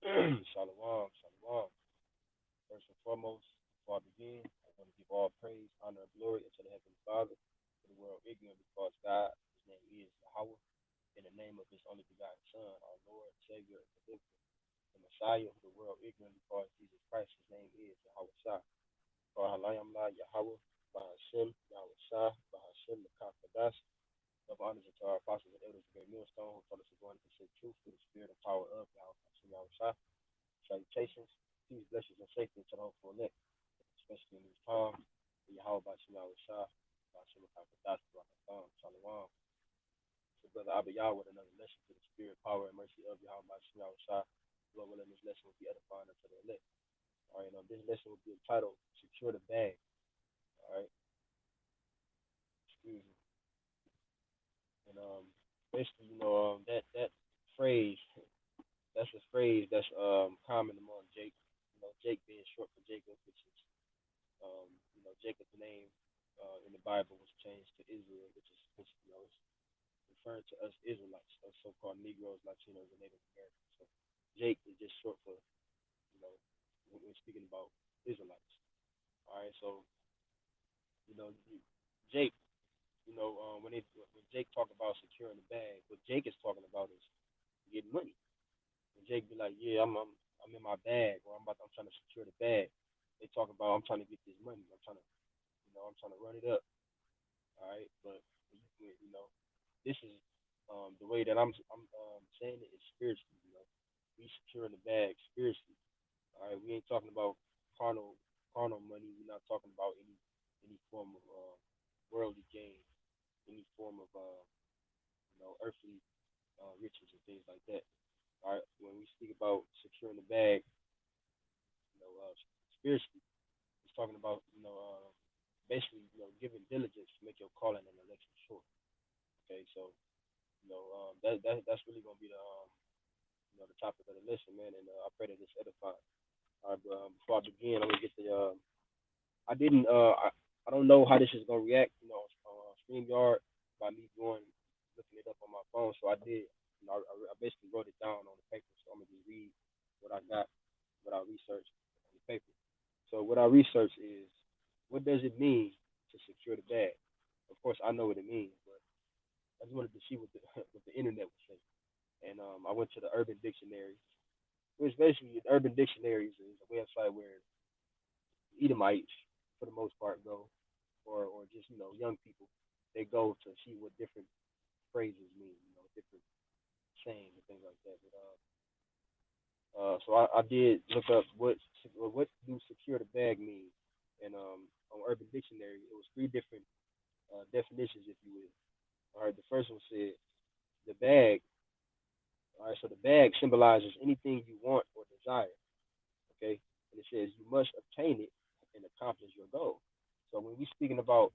Shalom, shalom. First and foremost, before I begin, I want to give all praise, honor, and glory unto the Heavenly Father, for the world ignorant because God, His name is Yahweh, in the name of His only begotten Son, our Lord, Savior, and Deliverer, the Messiah, who the world ignorant because Jesus Christ, His name is Yahweh Shah. Bahalayam La Yahweh, Bahashim, Yahweh Shah, Bahashim, the Kakadash. Love honors to our apostles and elders, the great millstone, who told us to go and pursue truth through the spirit and power of Yahweh Shah. Salutations, peace, blessings, and safety to the hopeful elect, especially in these times. Yahweh Bashim Yahweh Shah, Bashim Kakadash, Shalom. So, Brother Abiyah with another lesson to the spirit, power, and mercy of Yahweh Bashim Yahweh Shah. Lord willing, this lesson will be edifying unto the elect. All right, this lesson will be entitled Secure the Bag. All right, excuse me. And basically, that phrase, that's a phrase that's common among Jake. Jake being short for Jacob, which is Jacob's name in the Bible was changed to Israel, which is referring to us Israelites, us so-called Negroes, Latinos, and Native Americans. So Jake is just short for you know when we're speaking about Israelites. All right, so you know Jake, when Jake talk about securing the bag, what Jake is talking about is getting money. And Jake be like, yeah, I'm in my bag, or I'm trying to secure the bag. They talk about I'm trying to get this money. I'm trying to run it up. All right, but this is the way that I'm saying it is spiritually. We securing the bag spiritually. All right, we ain't talking about carnal carnal money. We're not talking about any form of worldly gain, any form of earthly riches and things like that. All right, when we speak about securing the bag, spiritually, it's talking about basically giving diligence to make your calling and election sure. Okay, so that's really gonna be the topic of the lesson, man, and I pray that it's edifying. All right, but before I begin, I'm gonna get the I didn't I don't know how this is gonna react, on StreamYard by me going looking it up on my phone. So I did, I basically wrote it down on the paper. So I'm gonna just read what I got, what I researched on the paper. So what I researched is what does it mean to secure the bag? Of course, I know what it means, but I just wanted to see what the what the internet would say. And I went to the Urban Dictionary, which basically Urban Dictionary is a website where Edomites, for the most part, go, or just young people, they go to see what different phrases mean, different sayings and things like that. But so I did look up what do secure the bag mean, and on Urban Dictionary it was three different definitions, if you will. All right, the first one said the bag. All right, so the bag symbolizes anything you want or desire. Okay, and it says you must obtain it and accomplish your goal. So when we're speaking about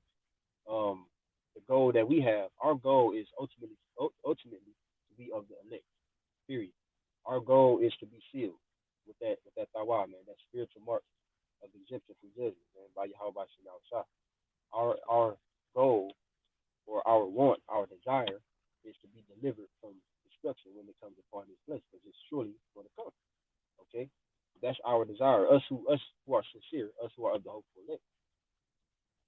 um, the goal that we have, our goal is ultimately to be of the elect. Period. Our goal is to be sealed with that tawah, man, that spiritual mark of exemption from judgment, man, by Yahweh Shah. Our goal or our want, our desire is to be delivered from destruction when it comes upon this place, because it's surely going to come. Okay, that's our desire. Us who are sincere, us who are of the hopeful elect.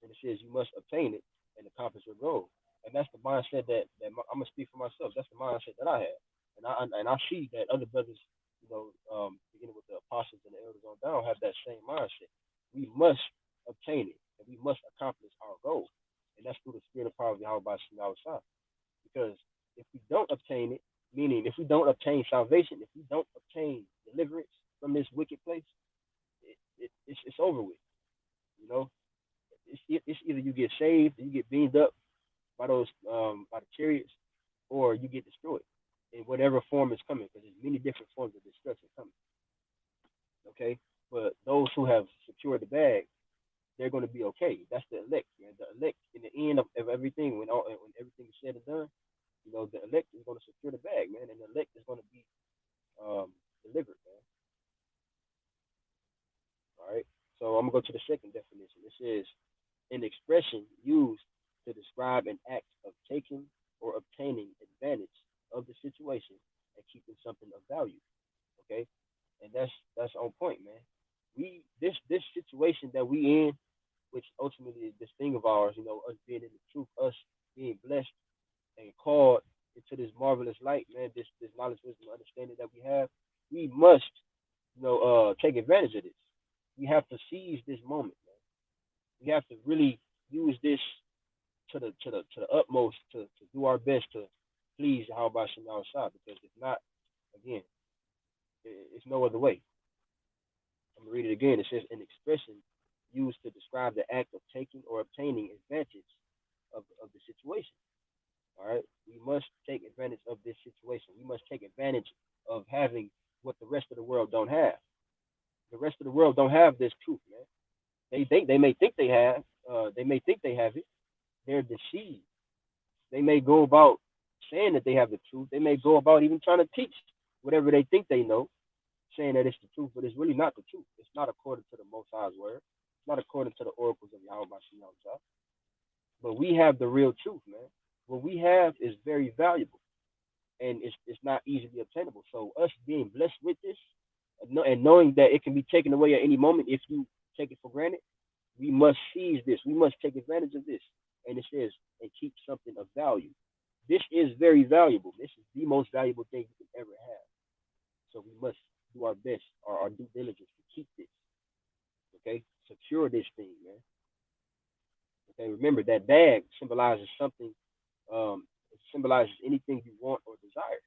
And it says you must obtain it and accomplish your goal. And that's the mindset I'm gonna speak for myself. That's the mindset that I have, and I see that other brothers, beginning with the apostles and the elders on down, have that same mindset. We must obtain it, and we must accomplish our goal, and that's through the spirit of power of Yahweh by Shah. Because if we don't obtain it, meaning if we don't obtain salvation, if we don't obtain deliverance from this wicked place, it's over with. You know, it's either you get saved, or you get beamed up by the chariots, or you get destroyed in whatever form is coming, because there's many different forms of destruction coming. Okay, but those who have secured the bag, they're going to be okay. That's the elect, man. The elect, in the end of everything, when everything is said and done, the elect is going to secure the bag, man, and the elect is going to be delivered, man. All right. So I'm gonna go to the second definition. It says an expression used to describe an act of taking or obtaining advantage of the situation and keeping something of value. Okay. on point, man. This situation that we in, which ultimately is this thing of ours, us being in the truth, us being blessed and called into this marvelous light, man, this knowledge, wisdom, understanding that we have, we must, take advantage of this. We have to seize this moment, man. We have to really use this to the utmost to do our best to please how about outside, because if not, again, it's no other way. I'm gonna read it again. It says an expression used to describe the act of taking or obtaining advantage of the situation. All right, we must take advantage of this situation. We must take advantage of having what the rest of the world don't have. The rest of the world don't have this truth, man. They may think they have. They may think they have it. They're deceived. They may go about saying that they have the truth. They may go about even trying to teach whatever they think they know, saying that it's the truth, but it's really not the truth. It's not according to the Most High's word. It's not according to the oracles of Yahweh Shah. But we have the real truth, man. What we have is very valuable, and it's not easily obtainable. So us being blessed with this, and knowing that it can be taken away at any moment if you take it for granted, we must seize this. We must take advantage of this. And it says, and keep something of value. This is very valuable. This is the most valuable thing you can ever have. So we must do our best, our due diligence to keep this. Okay? Secure this thing, man. Okay, remember that bag symbolizes something, it symbolizes anything you want or desire.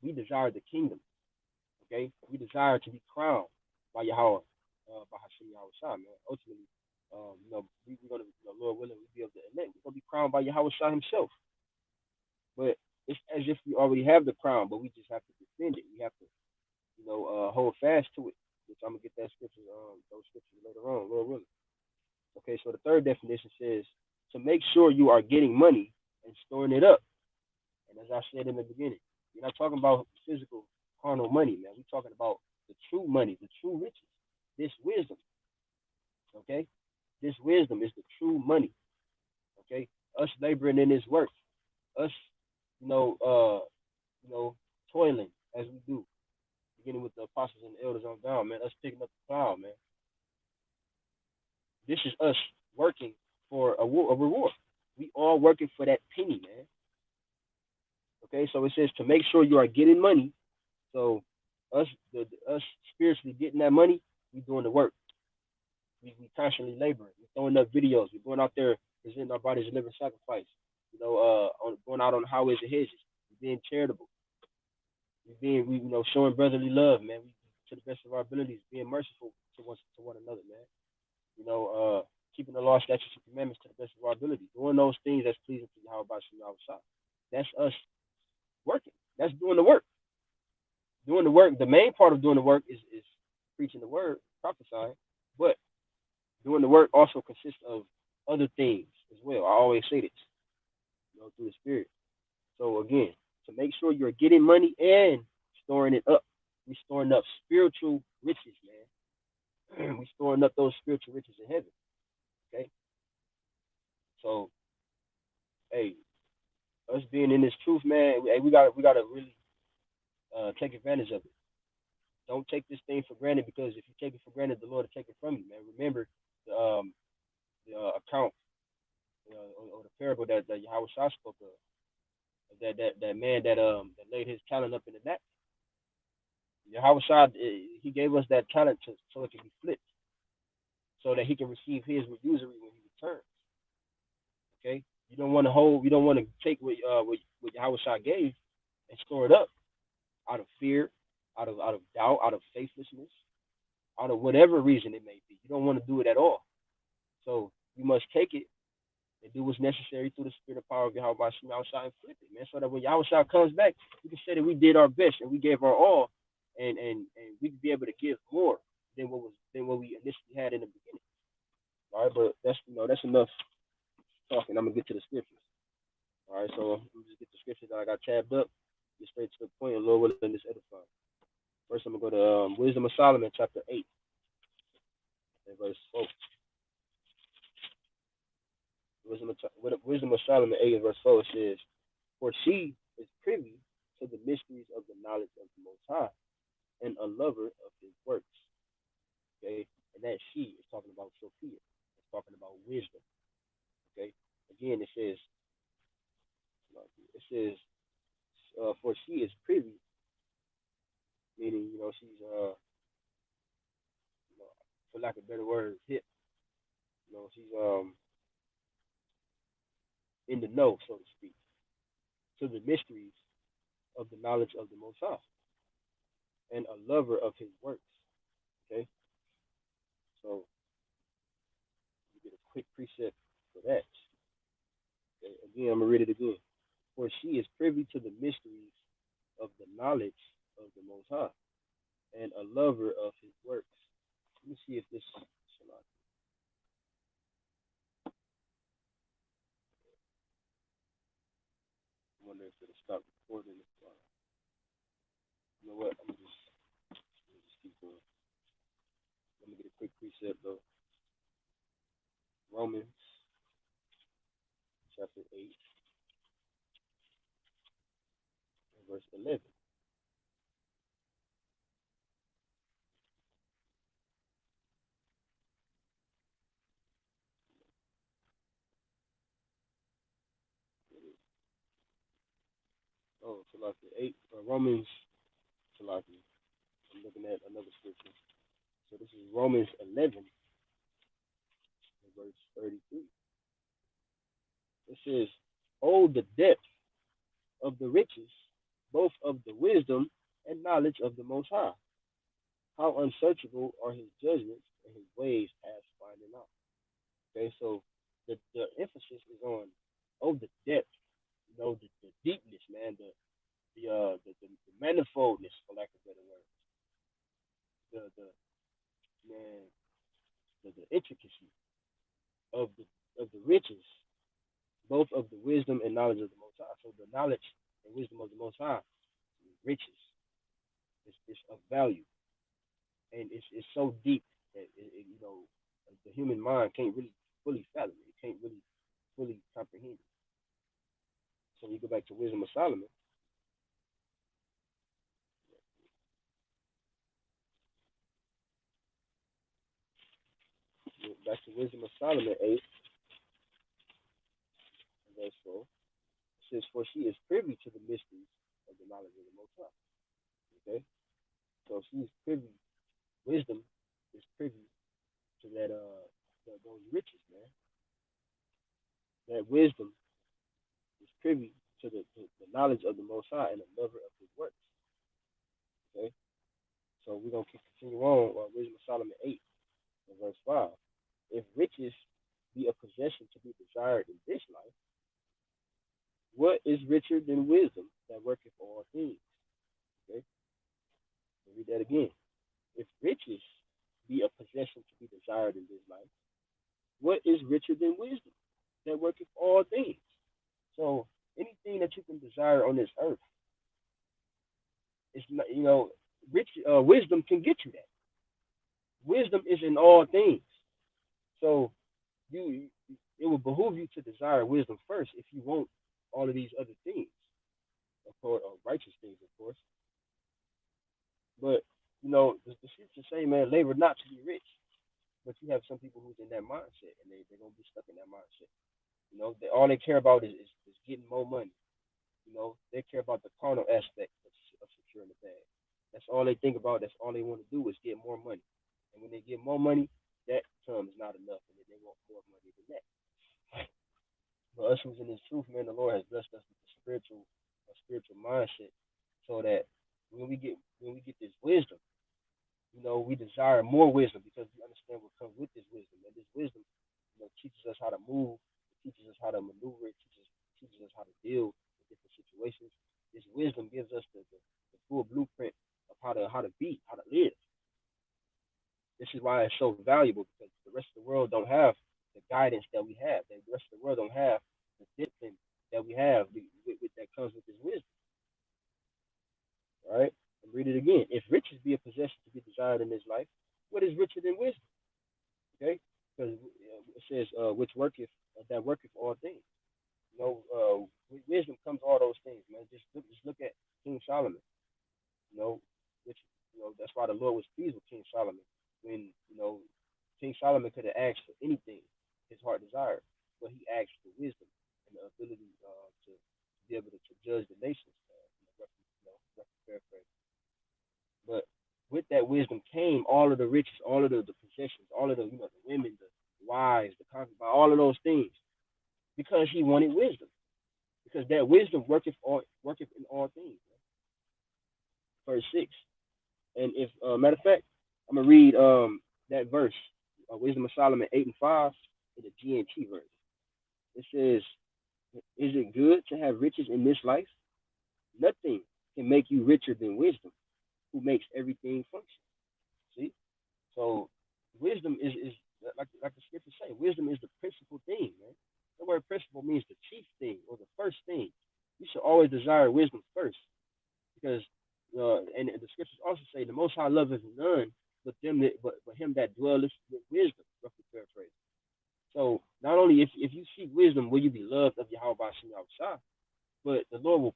We desire the kingdom. Okay? We desire to be crowned by Yahweh, by Hashem Yahweh Shah, man. Ultimately, we're gonna, Lord willing, we'll be able to elect. We're gonna be crowned by Yahweh Shah himself. But it's as if we already have the crown, but we just have to defend it. We have to, hold fast to it. Which I'm gonna get that scripture, those scriptures later on, Lord willing. Okay, so the third definition says to make sure you are getting money and storing it up. And as I said in the beginning, we're not talking about physical carnal money, man. We're talking about the true money, the true riches, this wisdom. Okay, this wisdom is the true money. Okay, us laboring in this work, us, you know, uh, toiling as we do, beginning with the apostles and the elders on down, man. Us picking up the cloud, man. This is us working for a reward. We all working for that penny, man. Okay, so it says to make sure you are getting money. So us spiritually getting that money, we doing the work. We constantly laboring. We throwing up videos. We going out there presenting our bodies as living sacrifice. Going out on the highways and hedges. We being charitable. We showing brotherly love, man. We to the best of our abilities, being merciful to one another, man. Keeping the law, statutes, and commandments to the best of our ability. Doing those things that's pleasing to Yahweh Shah. That's us working. That's doing the work. Doing the work. The main part of doing the work is preaching the word, prophesying, but doing the work also consists of other things as well. I always say this, through the spirit. So again, to make sure you're getting money and storing it up. We storing up spiritual riches, man. We storing up those spiritual riches in heaven. Okay. So, hey, us being in this truth, man, hey, we gotta really take advantage of it. Don't take this thing for granted, because if you take it for granted, the Lord will take it from you, man. Remember the account, or the parable that Yahweh Shah spoke of. That man that laid his talent up in the net. Yahweh Shah, he gave us that talent so it can be flipped, so that he can receive his usury when he returns. Okay, you don't want to hold, you don't want to take what Yahweh Shah gave and store it up out of fear, out of doubt, out of faithlessness, out of whatever reason it may be. You don't want to do it at all. So you must take it and do what's necessary through the spirit of power of Yahweh Shah and flip it, man. So that when Yahweh Shah comes back, we can say that we did our best and we gave our all, and we can be able to give more than what we initially had in the beginning. All right, but that's enough talking. I'm gonna get to the scriptures. All right, so let me just get the scriptures that I got tabbed up. Get straight to the point, and Lord willing, this edify. First, I'm gonna go to Wisdom of Solomon, chapter 8, and verse 4. Wisdom of Solomon 8 and verse 4 says, "For she is privy to the mysteries of the knowledge of the Most High, and a lover of his works. Okay, and that she is talking about Sophia. It's talking about wisdom. Okay, again it says for she is privy, meaning she's you know, for lack of better words, hip. She's in the know, so to speak, to the mysteries of the knowledge of the Most High, and a lover of His works. Okay, so you get a quick precept for that. Okay? Again, I'm gonna read it again. For she is privy to the mysteries of the knowledge of the Most High, and a lover of His works. Let me see if this. I wonder if it'll stop recording. You know what? Let me just keep going. Let me get a quick precept though. Romans chapter 8 and verse 11. Oh, Salaki 8, Romans Salaki. I'm looking at another scripture. So this is Romans 11 and verse 33. It says, "Oh, the depth of the riches, both of the wisdom and knowledge of the Most High. How unsearchable are His judgments and His ways past finding out." Okay, so the emphasis is on the depth, the deepness, man, the manifoldness, for lack of better words, the man, the intricacy of the riches, both of the wisdom and knowledge of the Most High. So the knowledge and wisdom of the Most High, riches, is of value, and it's so deep that the human mind can't really fully fathom it. It can't really fully comprehend it. So you go back to Wisdom of Solomon. Back to Wisdom of Solomon 8, verse 4. It says, "For she is privy to the mysteries of the knowledge of the Most High." Okay, so she's privy. Wisdom is privy to those riches, man. That wisdom is privy to the knowledge of the Most High and a lover of His works. Okay, so we're gonna continue on Wisdom of Solomon 8 and verse 5. If riches be a possession to be desired in this life, what is richer than wisdom that worketh all things? Okay, I'll read that again. If riches be a possession to be desired in this life, what is richer than wisdom that worketh all things? So anything that you can desire on this earth, it's not, wisdom can get you that. Wisdom is in all things. So you it will behoove you to desire wisdom first if you want all of these other things, of course, or righteous things, of course. But the scriptures say, man, labor not to be rich. But you have some people who's in that mindset, and they're gonna be stuck in that mindset. All they care about is getting more money. They care about the carnal aspect of securing the bag. That's all they think about. That's all they want to do is get more money. And when they get more money, that term is not enough, and then they want more money than that. But us who's in this truth, man, the Lord has blessed us with a spiritual mindset, so that when we get this wisdom, we desire more wisdom because we understand what comes with this wisdom. And this wisdom, teaches us how to move, it teaches us how to maneuver, it teaches us how to deal with different situations. This wisdom gives us the full blueprint of how to be, how to live. This is why it's so valuable, because the rest of the world don't have the guidance that we have. The rest of the world don't have the discipline that we have that comes with this wisdom. All right? And read it again. If riches be a possession to be desired in this life, what is richer than wisdom? Okay? Because it says, which worketh, that worketh all things. With wisdom comes all those things, man. Just look at King Solomon. You know, which That's why the Lord was pleased with King Solomon when King Solomon could have asked for anything his heart desired, but he asked for wisdom and the ability to be able to judge the nations. Paraphrase. But with that wisdom came all of the riches, all of the possessions, all of the women, the wives, the concubines, all of those things, because he wanted wisdom. Because that wisdom worketh in all things. Verse 6. And if matter of fact, I'm gonna read that verse, Wisdom of Solomon 8:5 in the GNT verse. It says, "Is it good to have riches in this life? Nothing can make you richer than wisdom, who makes everything function." See, so wisdom is like the scriptures say. Wisdom is the principal thing, man. The word principal means the chief thing or the first thing. You should always desire wisdom first, because and the scriptures also say the Most High loveth none but him that dwelleth with wisdom. Roughly paraphrase. So not only if you seek wisdom, will you be loved of Yahweh Bashim Yahushua, but the Lord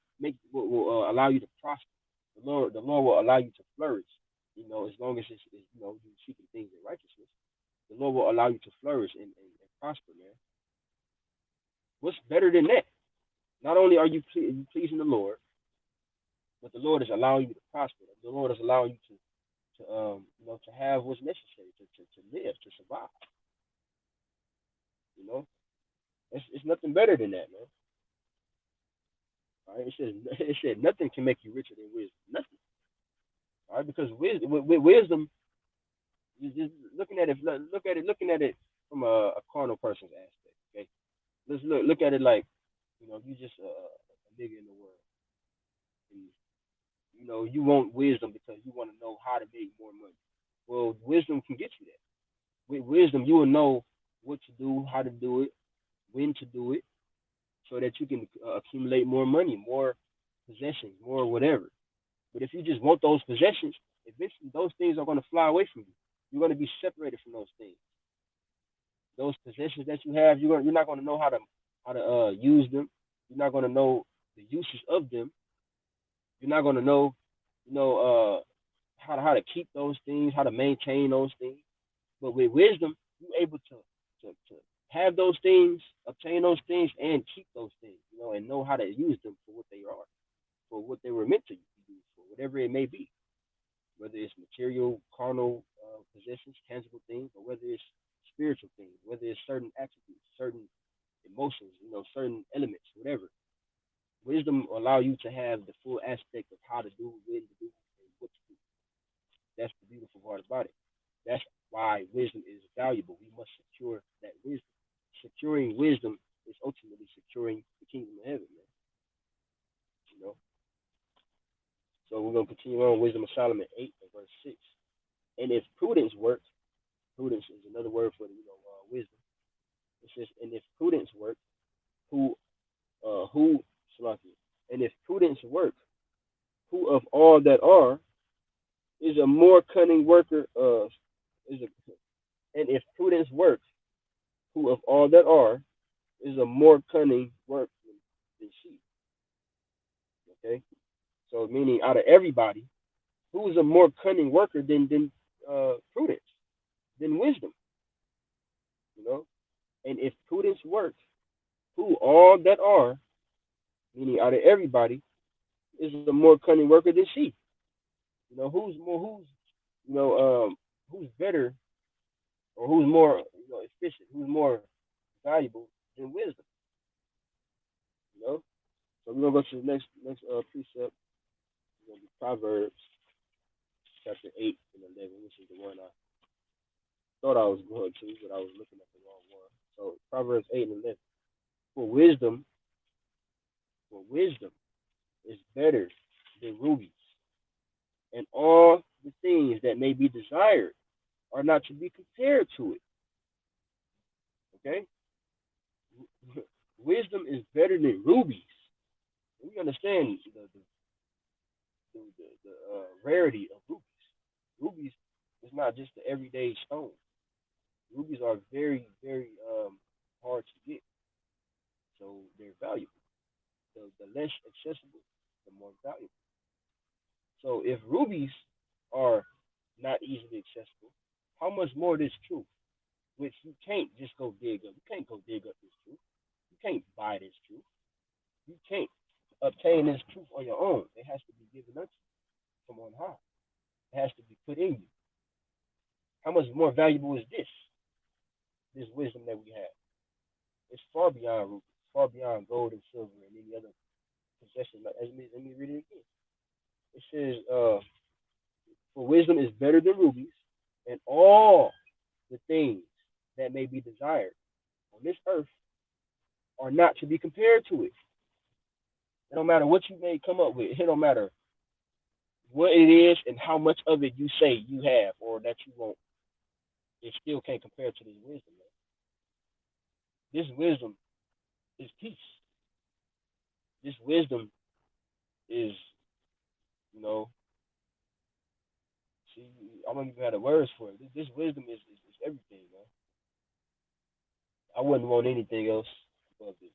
will allow you to prosper. The Lord will allow you to flourish. As long as you seeking things in righteousness, the Lord will allow you to flourish and prosper, man. What's better than that? Not only are you pleasing the Lord, but the Lord is allowing you to prosper. The Lord is allowing you to have what's necessary to live, to survive. You know, it's nothing better than that, man. All right, it said nothing can make you richer than wisdom. Nothing. All right, because with wisdom, just looking at it from a carnal person's aspect. Okay, let's look at it like you just a nigga in the world, and you want wisdom because you want to know how to make more money. Well, wisdom can get you that. With wisdom, you will know what to do, how to do it, when to do it, so that you can accumulate more money, more possessions, more whatever. But if you just want those possessions, eventually those things are going to fly away from you. You're going to be separated from those things. Those possessions that you have, you're not going to know how to use them. You're not going to know the uses of them. You're not going to know, how to keep those things, how to maintain those things. But with wisdom, you're able to have those things, obtain those things, and keep those things, and know how to use them for what they are, for what they were meant to be, for whatever it may be, whether it's material, carnal possessions, tangible things, or whether it's spiritual things, whether it's certain attributes, certain emotions, certain elements, whatever. Wisdom will allow you to have the full aspect of how to do, when to do, and what to do. That's the beautiful part about it. That's why wisdom is valuable. We must secure that wisdom. Securing wisdom is ultimately securing the kingdom of heaven, man. You know. So we're gonna continue on Wisdom of Solomon 8 and verse 6. And if prudence works, prudence is another word for wisdom. It says, and if prudence work, who who Salaki, and if prudence work, who of all that are is a more cunning worker of is a and if prudence works, who of all that are is a more cunning workman than she. Okay, so meaning out of everybody, who is a more cunning worker than prudence, than wisdom? You know, and if prudence works, who all that are, meaning out of everybody, is a more cunning worker than she? You know, who's better or who's more efficient, who's more valuable than wisdom? You know. So we're gonna go to the next precept. It's gonna be Proverbs chapter 8 and 11, which is the one I thought I was going to, but I was looking at the wrong one. So Proverbs 8 and 11. For wisdom, for wisdom is better than rubies, and all the things that may be desired are not to be compared to it. Okay, wisdom is better than rubies. We understand the rarity of rubies. Rubies is not just the everyday stone. Rubies are very, very hard to get, so they're valuable. The less accessible, the more valuable. So if rubies are not easily accessible, how much more this truth, which you can't just go dig up. You can't go dig up this truth. You can't buy this truth. You can't obtain this truth on your own. It has to be given unto you from on high. It has to be put in you. How much more valuable is this wisdom that we have? It's far beyond rubies, far beyond gold and silver and any other possession. Let me read it again. It says, for wisdom is better than rubies, and all the things that may be desired on this earth are not to be compared to it. It don't matter what you may come up with. It don't matter what it is and how much of it you say you have or that you want. It still can't compare to this wisdom, man. This wisdom is peace. This wisdom is, you know, see, I don't even have the words for it. This wisdom is everything, man. I wouldn't want anything else above this,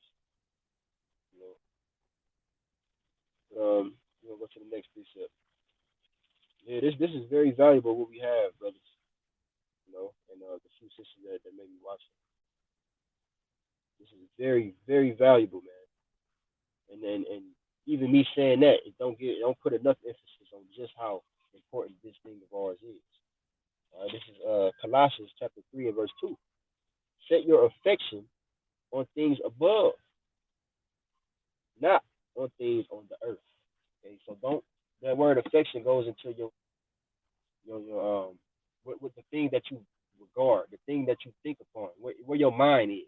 you know. We'll go to the next precept. Yeah, this is very valuable what we have, brothers. And the few sisters that may be watching. This is very, very valuable, man. And even me saying that, it don't put enough emphasis on just how important this thing of ours is. This is Colossians chapter 3 and verse 2. Set your affection on things above, not on things on the earth. Okay, so don't that word affection goes into your with the thing that you regard, the thing that you think upon, where your mind is,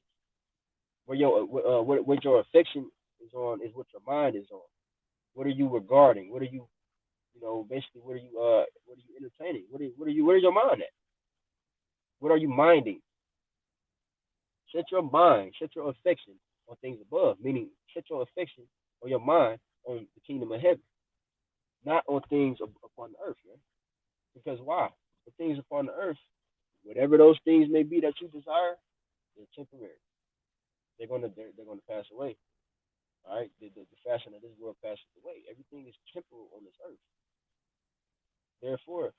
what your affection is on is what your mind is on. What are you regarding? What are basically what are you entertaining? Where's your mind at? What are you minding? Set your mind, set your affection on things above, meaning set your affection or your mind on the kingdom of heaven, not on things upon the earth, man. Because why? The things upon the earth, whatever those things may be that you desire, they're temporary. They're gonna pass away. All right, the fashion of this world passes away. Everything is temporal on this earth. Therefore,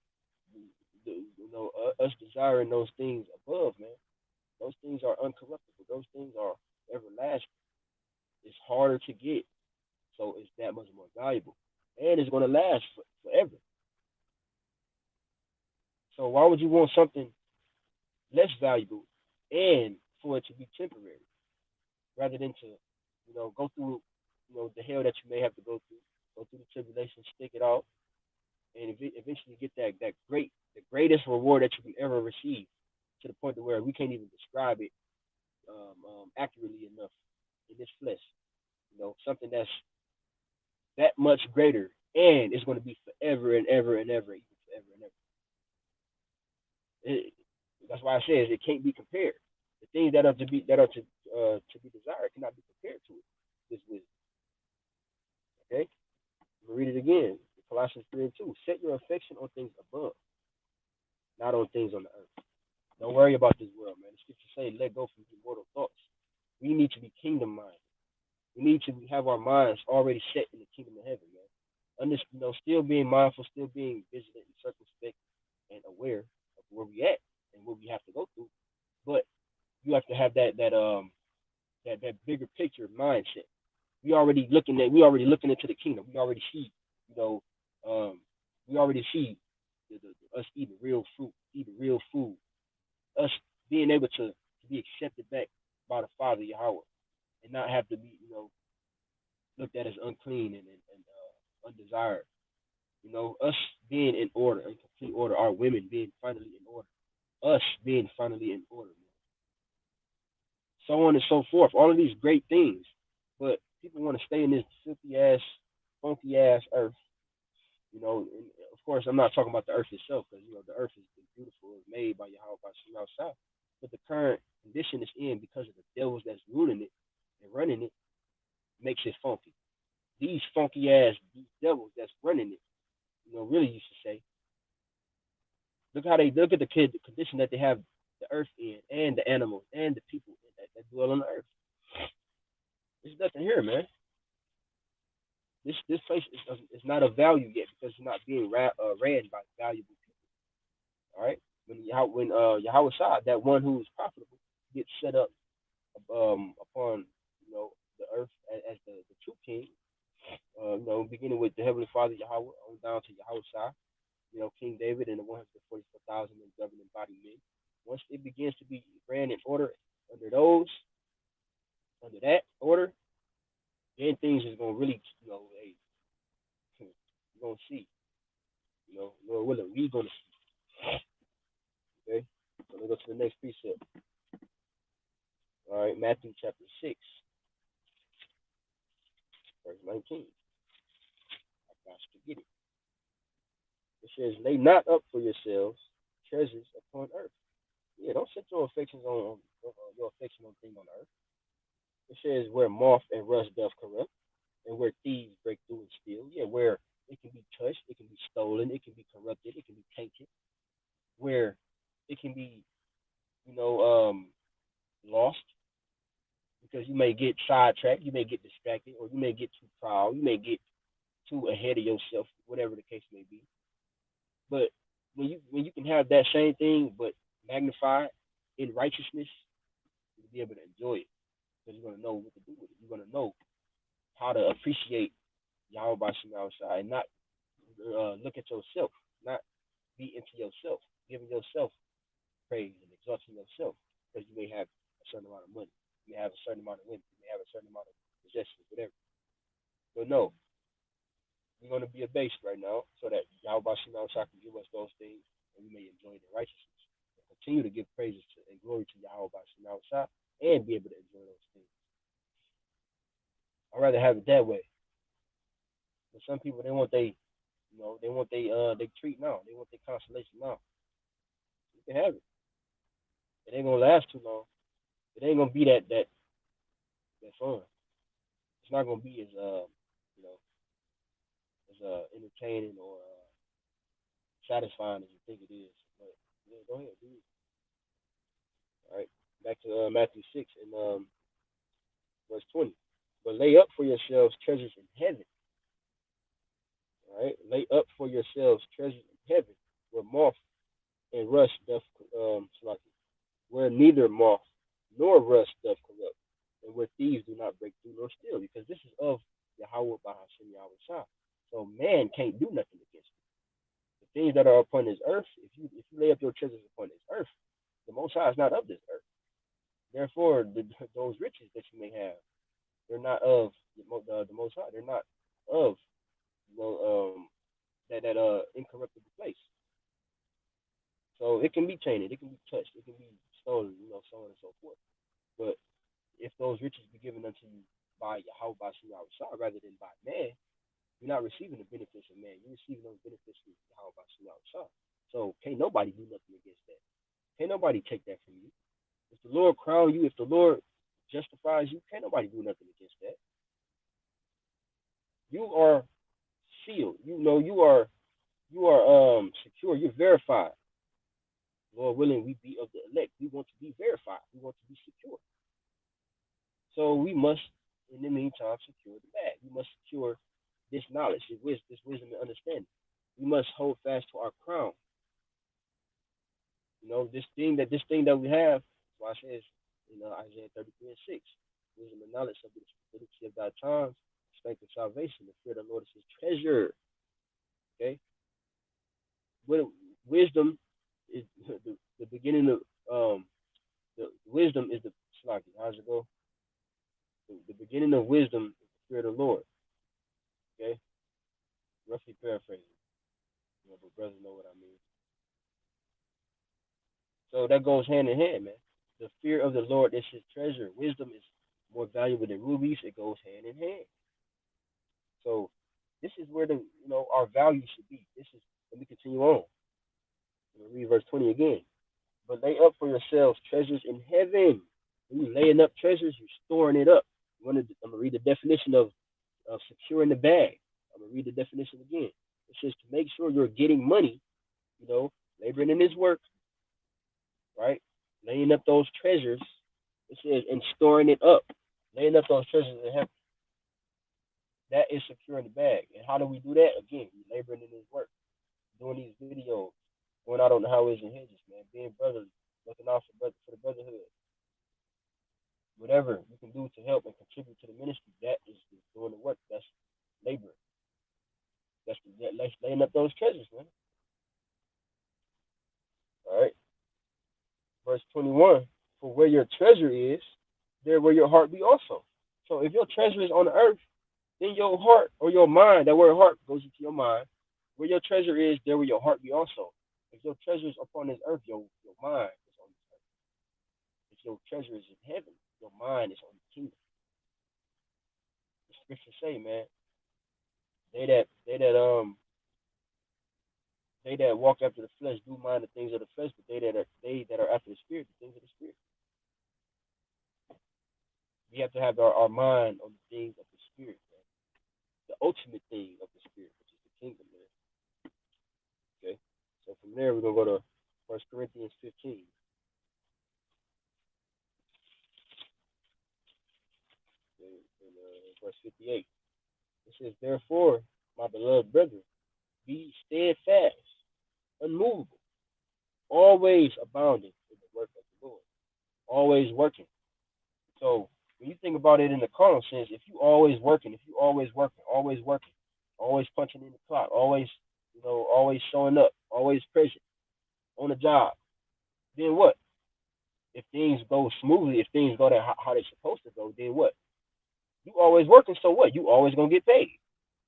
us desiring those things above, man, those things are uncorruptible. Those things are everlasting. It's harder to get, so it's that much more valuable, and it's going to last forever. So why would you want something less valuable and for it to be temporary, rather than to, go through, the hell that you may have to go through the tribulation, stick it out, and eventually get the greatest reward that you can ever receive, to the point to where we can't even describe it accurately enough in this flesh. Something that's that much greater, and it's going to be forever and ever and ever, even forever and ever. It, that's why I say it can't be compared. The things that are to be desired cannot be compared to it. This wisdom. Okay, I'm gonna read it again. Colossians 3:2. Set your affection on things above, not on things on the earth. Don't worry about this world, man. The scriptures say, let go from your mortal thoughts. We need to be kingdom minded. We need to have our minds already set in the kingdom of heaven, man. Still being mindful, still being vigilant and circumspect and aware of where we at and what we have to go through. But you have to have that bigger picture mindset. We already looking into the kingdom. We already see, you know, we already see us eating real fruit, eating real food, us being able to be accepted back by the Father Yahweh, and not have to be, looked at as unclean and undesired. Us being in order, in complete order, our women being finally in order, us being finally in order, man. So on and so forth. All of these great things, but people want to stay in this filthy ass, funky ass earth. And of course, I'm not talking about the earth itself, because the earth is beautiful, it's made by Yahweh by Shema outside. But the current condition it's in, because of the devils that's ruling it and running it, makes it funky. These funky ass these devils that's running it, really you should say, look at the condition that they have the earth in, and the animals and the people that dwell on the earth. There's nothing here, man. This place is not of value yet because it's not being ran by valuable people. All right, when Yahweh Shah, that one who is profitable, gets set up upon the earth as the true king. Beginning with the Heavenly Father Yahweh on down to Yahweh Shah, King David and the 144,000 governing body men. Once it begins to be ran in order under those, under that order, then things is gonna really, hey, you're gonna see, Lord willing, we gonna see. Okay, so let's go to the next precept. All right, Matthew chapter 6, verse 19. I got to get it. It says, "Lay not up for yourselves treasures upon earth." Yeah, don't set your affections on your affection on things on earth. It says, "Where moth and rust doth corrupt, and where thieves break through and steal." Yeah, where it can be touched, it can be stolen, it can be corrupted, it can be tainted. Where it can be, you know, lost because you may get sidetracked, you may get distracted, or you may get too proud, you may get too ahead of yourself, whatever the case may be. But when you can have that same thing but magnified in righteousness, you'll be able to enjoy it because you're gonna know what to do with it. You're gonna know how to appreciate Yahweh Bashim outside and not look at yourself, not be into yourself, giving yourself praise and exalting yourself because you may have a certain amount of money, you may have a certain amount of women, you may have a certain amount of possessions, whatever. But no, we're going to be abased right now so that Yahweh Bashim outside can give us those things and we may enjoy the righteousness. And continue to give praises and glory to Yahweh Bashim outside and be able to enjoy those things. I'd rather have it that way. But some people they want they treat now. They want their consolation now. You can have it. It ain't gonna last too long. It ain't gonna be that fun. It's not gonna be as you know as entertaining or satisfying as you think it is. But yeah, go ahead, do it. All right, back to Matthew 6 and verse 20. But lay up for yourselves treasures in heaven. All right, lay up for yourselves treasures in heaven, where moth and rust doth where neither moth nor rust doth corrupt, and where thieves do not break through nor steal, because this is of Yahweh Bahashim Yahweh Shah. So man can't do nothing against it. The things that are upon this earth, if you lay up your treasures upon this earth, the Most High is not of this earth. Therefore, those riches that you may have, they're not of the Most High. They're not of that incorruptible place. So it can be tainted, it can be touched, it can be stolen, so on and so forth. But if those riches be given unto you by Yahweh Bashim Shah rather than by man, you're not receiving the benefits of man. You're receiving those benefits from Yahweh Bashim Shah. So can't nobody do nothing against that. Can't nobody take that from you. If the Lord crown you, if the Lord justifies you, can't nobody do nothing against that. You are sealed. You are secure. You're verified. Lord willing, we be of the elect. We want to be verified. We want to be secure. So we must, in the meantime, secure the bag. We must secure this knowledge, this wisdom and understanding. We must hold fast to our crown. This thing that we have, why it says, Isaiah 33 and 6, wisdom and knowledge of the stability of thy times, strength of salvation, the fear of the Lord is his treasure. Okay? Wisdom is the beginning of the wisdom is the slaki. How's it go? The beginning of wisdom is the fear of the Lord. Okay? Roughly paraphrasing. But brothers know what I mean. So that goes hand in hand, man. The fear of the Lord is his treasure. Wisdom is more valuable than rubies. It goes hand in hand. So this is where our value should be. Let me continue on. Read verse 20 again. But lay up for yourselves treasures in heaven. When you're laying up treasures, you're storing it up. I'm going to read the definition of securing the bag. I'm going to read the definition again. It says to make sure you're getting money, laboring in his work, right? Laying up those treasures. It says, and storing it up. Laying up those treasures in heaven. That is securing the bag. And how do we do that? Again, we laboring in His work, doing these videos, going out on the highways and hedges, man, being brotherly, looking out for the brotherhood. Whatever you can do to help and contribute to the ministry, that is doing the work. That's labor. That's laying up those treasures, man. All right. Verse 21. For where your treasure is, there will your heart be also. So if your treasure is on the earth, then your heart or your mind, that word heart goes into your mind. Where your treasure is, there will your heart be also. If your treasure is upon this earth, your mind is on this earth. If your treasure is in heaven, your mind is on the kingdom. The scriptures say, man, they that they that um they that walk after the flesh do mind the things of the flesh, but they that are after the spirit, the things of the spirit. We have to have our mind on the things of the spirit, man. The ultimate thing of the spirit, which is the kingdom, man. Okay. So from there we're gonna go to First Corinthians 15, verse 58. It says, therefore, my beloved brethren, be steadfast, unmovable, always abounding in the work of the Lord, always working. So when you think about it in the carnal sense, if you always working, always punching in the clock, always, always showing up, always present on the job, then what? If things go smoothly, if things go how they're supposed to go, then what? You always working, so what? You always gonna get paid.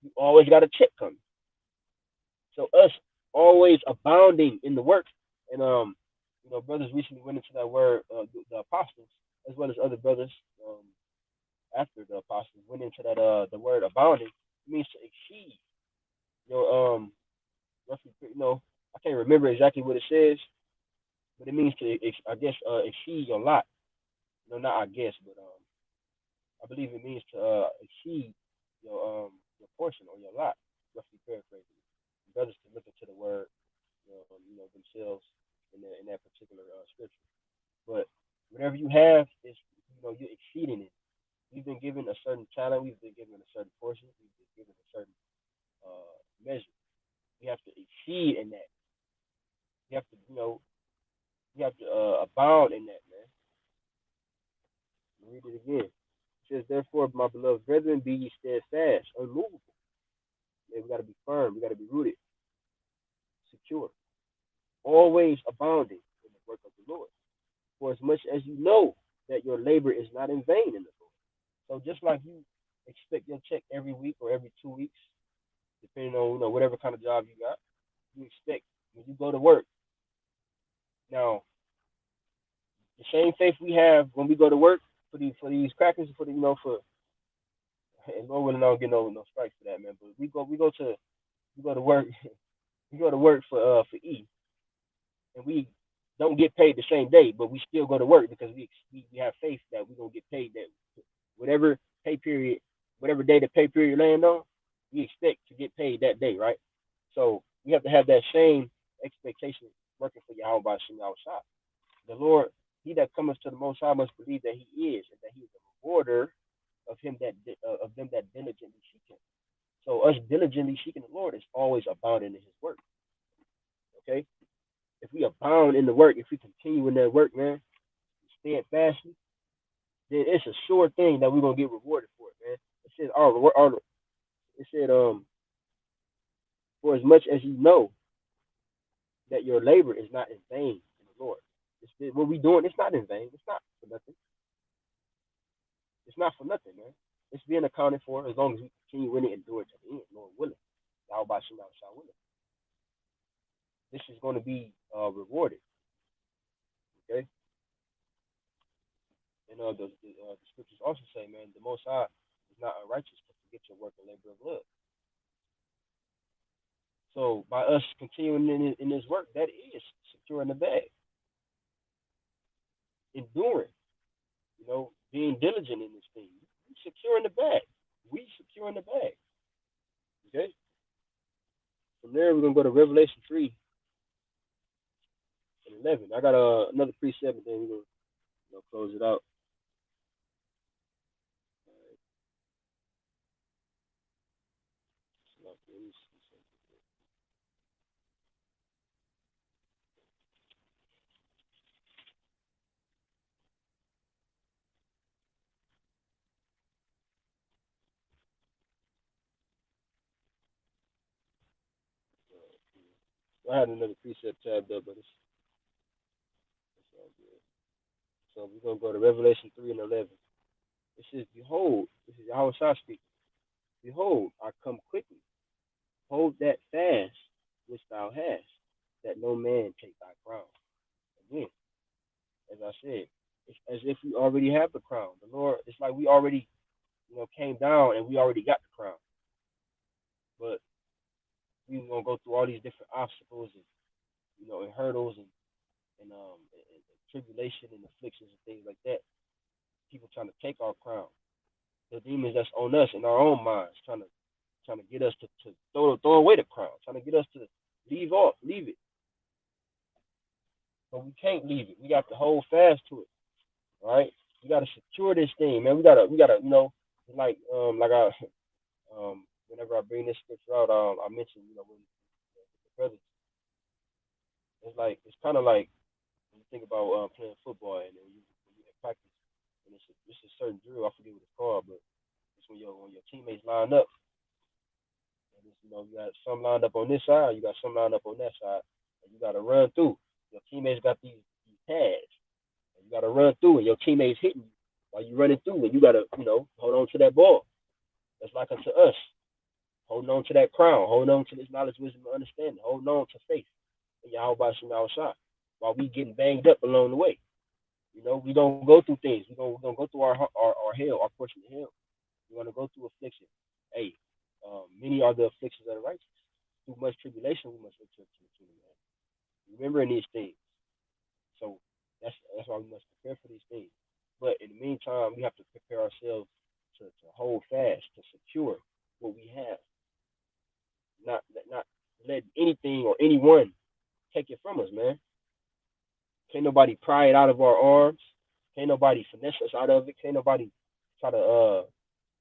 You always got a check coming. So us always abounding in the work, and brothers recently went into that word, the apostles, as well as other brothers after the apostles went into that the word abounding. It means to exceed your roughly, I can't remember exactly what it says, but it means to I guess exceed your lot. Not I guess, but I believe it means to exceed your portion or your lot, roughly paraphrasing. Brothers can look into the word, themselves in that particular scripture. But whatever you have is, you're exceeding it. We've been given a certain talent. We've been given a certain portion. We've been given a certain measure. We have to exceed in that. You have to, abound in that, man. Read it again. It says, therefore, my beloved brethren, be ye steadfast, unmovable. Man, we got to be firm. We got to be rooted, secure, always abounding in the work of the Lord. For as much as you know that your labor is not in vain in the Lord. So just like you expect your check every week or every 2 weeks, depending on whatever kind of job you got, you expect when you go to work. Now, the same faith we have when we go to work for these crackers, for and Lord willing, I don't get no strikes for that, man. But we go to work we go to work for E, and we don't get paid the same day, but we still go to work because we have faith that we're gonna get paid that whatever pay period, whatever day the pay period land on, we expect to get paid that day, right? So we have to have that same expectation working for Yahweh by Shem Shah. The Lord, he that cometh to the Most High must believe that he is, and that he is a rewarder of them that diligently seek him. So us diligently seeking the Lord is always abounding in his work. Okay? If we abound in the work, if we continue in that work, man, steadfastly, then it's a sure thing that we're gonna get rewarded for it, man. It says it said, for as much as you know that your labor is not in vain in the Lord. What we doing, it's not in vain. It's not for nothing. It's not for nothing, man. It's being accounted for as long as we continue in it and do it to the end, Lord willing. Yahweh Shem Shah willing. This is going to be rewarded. Okay? And the scriptures also say, man, the Most High is not unrighteous to forget your work and labor of love. So by us continuing in this work, that is securing the bag, enduring, being diligent in this thing. We securing the bag. We securing the bag. Okay. From there, we're gonna go to Revelation 3:11. I got another precept, and then we're gonna close it out. Okay, let me see something. I had another precept tabbed up, but it's all good. So we're gonna go to Revelation 3:11. It says, "Behold, this is Yahweh Shah speaking. Behold, I come quickly. Hold that fast which thou hast, that no man take thy crown." Again, as I said, it's as if we already have the crown. The Lord, it's like we already, came down and we already got the crown. But we gonna go through all these different obstacles and hurdles and tribulation and afflictions and things like that. People trying to take our crown. The demons that's on us in our own minds, trying to get us to throw away the crown, trying to get us to leave it. But we can't leave it. We got to hold fast to it. All right. We got to secure this thing, man. We gotta, like I whenever I bring this scripture out, I mentioned, when the brothers, it's kind of like when you think about playing football and when you in practice, and it's a certain drill. I forget what it's called, but it's when your teammates line up, and you got some lined up on this side, you got some lined up on that side, and you got to run through. Your teammates got these pads, and you got to run through, and your teammates hitting you while you running through, and you got to hold on to that ball. That's like unto us, holding on to that crown, holding on to this knowledge, wisdom, and understanding, holding on to faith in Yahweh Shem Shah while we getting banged up along the way. We don't go through things. We gonna go through our hell, our portion of hell. We're gonna go through affliction. Hey, many are the afflictions of the righteous. Through much tribulation, we must enter into the kingdom. Man. Remembering these things. So that's why we must prepare for these things. But in the meantime, we have to prepare ourselves to hold fast, to secure what we have, not let anything or anyone take it from us, man. Can't nobody pry it out of our arms. Can't nobody finesse us out of it. Can't nobody try to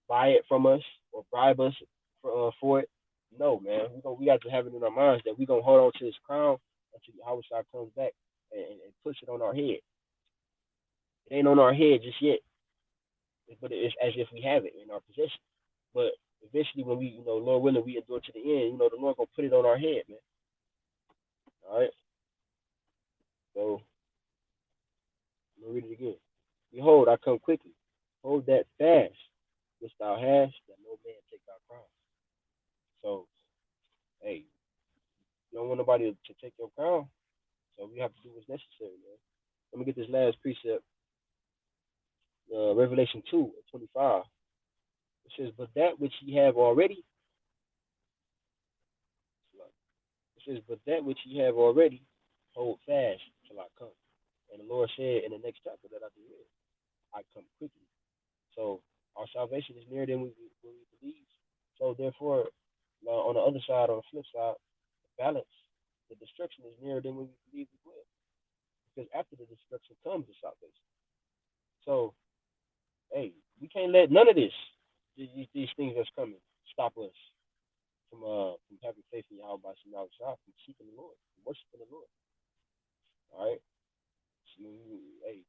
buy it from us or bribe us for it. No, man. We got to have it in our minds that we gonna hold on to this crown until Yahweh comes back and push it on our head. It ain't on our head just yet, but it's as if we have it in our possession. But eventually, when we, Lord willing, we endure to the end, the Lord gonna put it on our head, man. All right. So I'm gonna read it again. Behold, I come quickly. Hold that fast which thou hast, that no man take thy crown. So, hey, you don't want nobody to take your crown. So we have to do what's necessary, man. Let me get this last precept. Revelation 2:25. It says, "But that which ye have already," it says, "But that which ye have already, hold fast till I come." And the Lord said in the next chapter that I did read, "I come quickly." So our salvation is nearer than we believe. So therefore, on the other side, on the flip side, the balance, the destruction is nearer than we believe it will. Because after the destruction comes the salvation. So, hey, we can't let none of this, these things that's coming, stop us from having faith in Yahweh by Shema Shah, from seeking the Lord, from worshiping the Lord. All right? So, hey,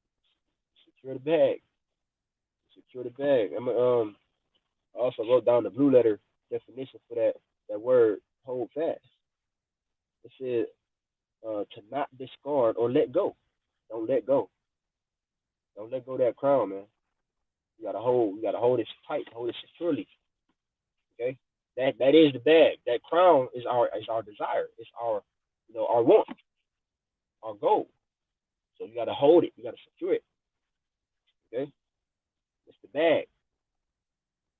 secure the bag. Secure the bag. I also wrote down the blue letter definition for that word hold fast. It said to not discard or let go. Don't let go. Don't let go of that crown, man. You gotta hold it tight, hold it securely. Okay? That is the bag. That crown is our desire. It's our want, our goal. So you gotta hold it, you gotta secure it. Okay? It's the bag.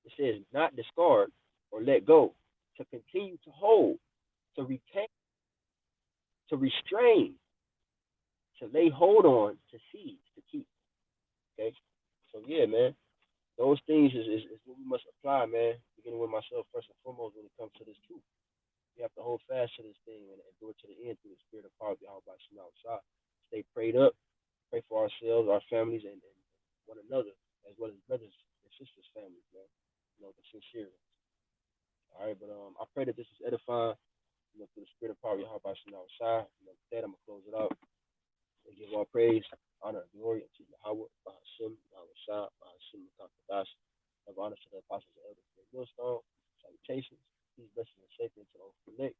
It says not discard or let go. To continue to hold, to retain, to restrain, to lay hold on, to seize, to keep. Okay? So yeah, man. Those things is what we must apply, man. Beginning with myself first and foremost when it comes to this truth. We have to hold fast to this thing and do it to the end through the spirit of power, Yahweh Shema Shah. Stay prayed up, pray for ourselves, our families, and one another, as well as brothers and sisters' families, man. The sincere ones. All right. All right, but I pray that this is edifying. Through the spirit of power, Yahweh Shem outside. With that, I'm gonna close it out and give all praise, honor, and glory unto Yahweh, Bahashem, Yahweh Shah, Bahashem, Makakadash. Have honor to the apostles and elders of the millstone. Salutations, peace, blessings, and safety unto the Lord.